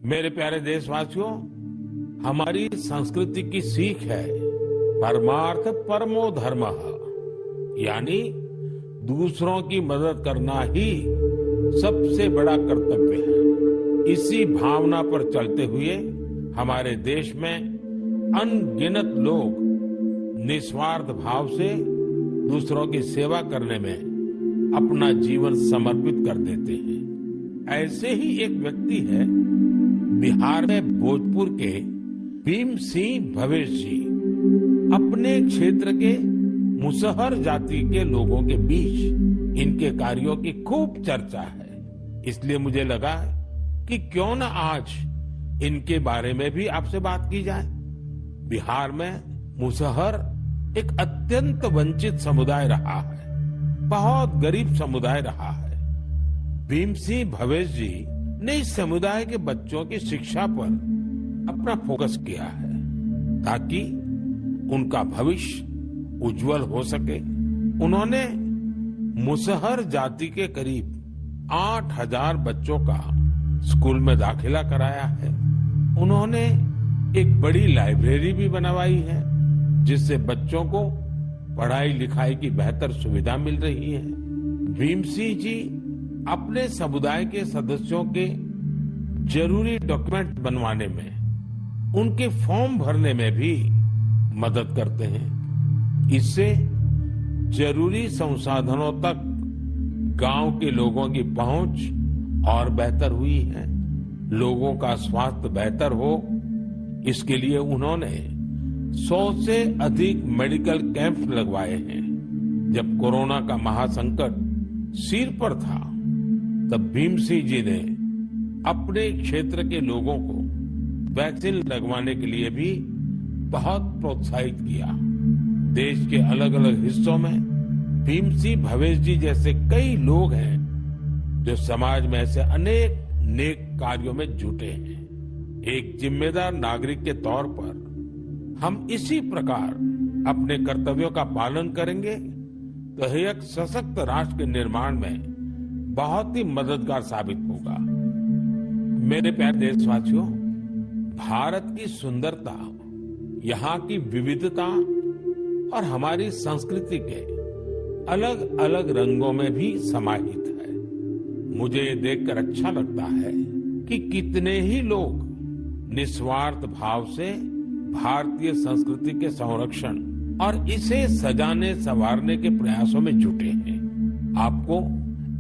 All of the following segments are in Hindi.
मेरे प्यारे देशवासियों, हमारी संस्कृति की सीख है परमार्थ परमो धर्मः, यानी दूसरों की मदद करना ही सबसे बड़ा कर्तव्य है। इसी भावना पर चलते हुए हमारे देश में अनगिनत लोग निस्वार्थ भाव से दूसरों की सेवा करने में अपना जीवन समर्पित कर देते हैं। ऐसे ही एक व्यक्ति है बिहार में भोजपुर के भीम सिंह भवेश जी। अपने क्षेत्र के मुसहर जाति के लोगों के बीच इनके कार्यों की खूब चर्चा है, इसलिए मुझे लगा कि क्यों न आज इनके बारे में भी आपसे बात की जाए। बिहार में मुसहर एक अत्यंत वंचित समुदाय रहा है, बहुत गरीब समुदाय रहा है। भीम सिंह भवेश जी ने इस समुदाय के बच्चों की शिक्षा पर अपना फोकस किया है ताकि उनका भविष्य उज्जवल हो सके। उन्होंने मुसहर जाति के करीब 8,000 बच्चों का स्कूल में दाखिला कराया है। उन्होंने एक बड़ी लाइब्रेरी भी बनवाई है जिससे बच्चों को पढ़ाई लिखाई की बेहतर सुविधा मिल रही है। भीम सिंह जी अपने समुदाय के सदस्यों के जरूरी डॉक्यूमेंट बनवाने में, उनके फॉर्म भरने में भी मदद करते हैं। इससे जरूरी संसाधनों तक गांव के लोगों की पहुंच और बेहतर हुई है। लोगों का स्वास्थ्य बेहतर हो, इसके लिए उन्होंने 100 से अधिक मेडिकल कैंप लगवाए हैं। जब कोरोना का महासंकट सिर पर था, तब भीम सिंह जी ने अपने क्षेत्र के लोगों को वैक्सीन लगवाने के लिए भी बहुत प्रोत्साहित किया। देश के अलग अलग हिस्सों में भीम सिंह भवेश जी जैसे कई लोग हैं जो समाज में ऐसे अनेक नेक कार्यों में जुटे हैं। एक जिम्मेदार नागरिक के तौर पर हम इसी प्रकार अपने कर्तव्यों का पालन करेंगे तो एक सशक्त राष्ट्र के निर्माण में बहुत ही मददगार साबित होगा। मेरे प्यारे देशवासियों, भारत की सुंदरता, यहाँ की विविधता और हमारी संस्कृति के अलग अलग रंगों में भी समाहित है। मुझे ये देखकर अच्छा लगता है कि कितने ही लोग निस्वार्थ भाव से भारतीय संस्कृति के संरक्षण और इसे सजाने संवारने के प्रयासों में जुटे हैं। आपको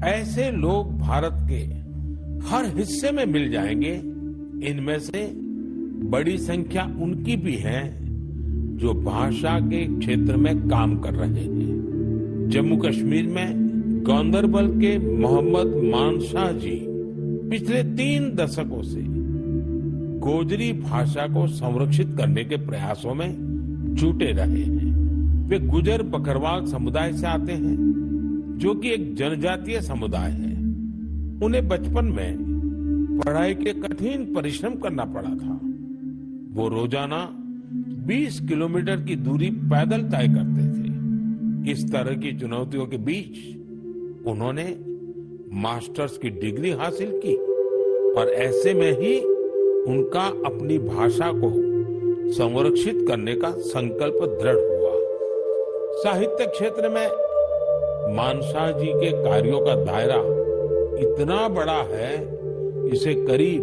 ऐसे लोग भारत के हर हिस्से में मिल जाएंगे। इनमें से बड़ी संख्या उनकी भी है जो भाषा के क्षेत्र में काम कर रहे हैं। जम्मू कश्मीर में गांदरबल के मोहम्मद मानशाह जी पिछले 3 दशकों से गोजरी भाषा को संरक्षित करने के प्रयासों में जुटे रहे हैं। वे गुजर बकरवाल समुदाय से आते हैं जो कि एक जनजातीय समुदाय है। उन्हें बचपन में पढ़ाई के कठिन परिश्रम करना पड़ा था। वो रोजाना 20 किलोमीटर की दूरी पैदल तय करते थे। इस तरह की चुनौतियों के बीच उन्होंने मास्टर्स की डिग्री हासिल की और ऐसे में ही उनका अपनी भाषा को संरक्षित करने का संकल्प दृढ़ हुआ। साहित्य क्षेत्र में मानशाह जी के कार्यों का दायरा इतना बड़ा है, इसे करीब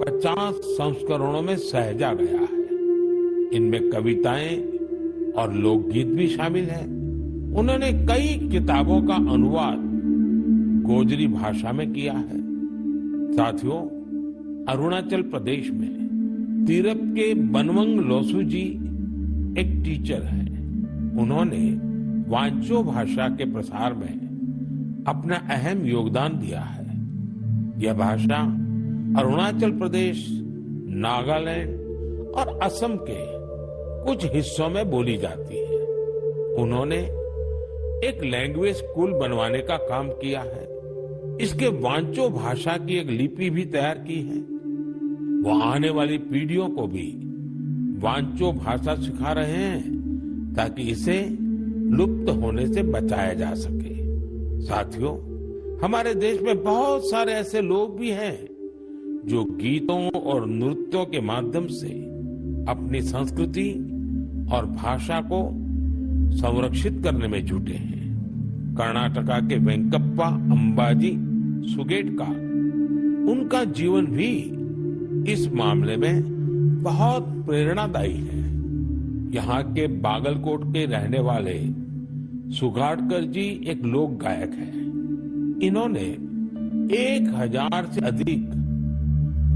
50 संस्करणों में सहेजा गया है। इनमें कविताएं और लोकगीत भी शामिल हैं। उन्होंने कई किताबों का अनुवाद गोजरी भाषा में किया है। साथियों, अरुणाचल प्रदेश में तिरप के बनवंग लोसू जी एक टीचर हैं। उन्होंने वांचो भाषा के प्रसार में अपना अहम योगदान दिया है। यह भाषा अरुणाचल प्रदेश, नागालैंड और असम के कुछ हिस्सों में बोली जाती है। उन्होंने एक लैंग्वेज स्कूल बनवाने का काम किया है। इसके वांचो भाषा की एक लिपि भी तैयार की है। वो आने वाली पीढ़ियों को भी वांचो भाषा सिखा रहे हैं ताकि इसे लुप्त होने से बचाया जा सके। साथियों, हमारे देश में बहुत सारे ऐसे लोग भी हैं जो गीतों और नृत्यों के माध्यम से अपनी संस्कृति और भाषा को संरक्षित करने में जुटे हैं। कर्नाटका के वेंकप्पा अंबाजी सुगेटकर, उनका जीवन भी इस मामले में बहुत प्रेरणादायी है। यहाँ के बागलकोट के रहने वाले सुगाटकर जी एक लोक गायक हैं। इन्होंने 1000 से अधिक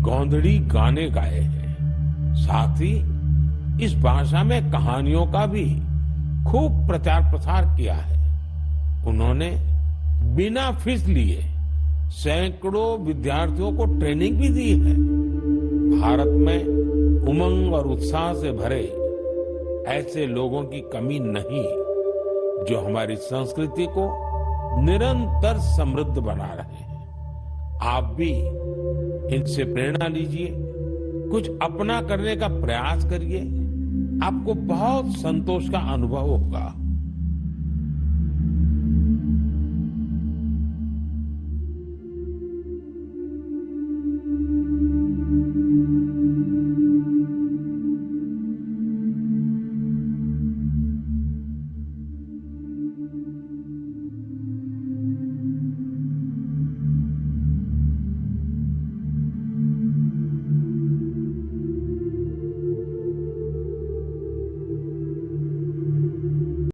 गोंधड़ी गाने गाए हैं। साथ ही इस भाषा में कहानियों का भी खूब प्रचार प्रसार किया है। उन्होंने बिना फीस लिए सैकड़ों विद्यार्थियों को ट्रेनिंग भी दी है। भारत में उमंग और उत्साह से भरे ऐसे लोगों की कमी नहीं, जो हमारी संस्कृति को निरंतर समृद्ध बना रहे हैं। आप भी इनसे प्रेरणा लीजिए, कुछ अपना करने का प्रयास करिए, आपको बहुत संतोष का अनुभव होगा।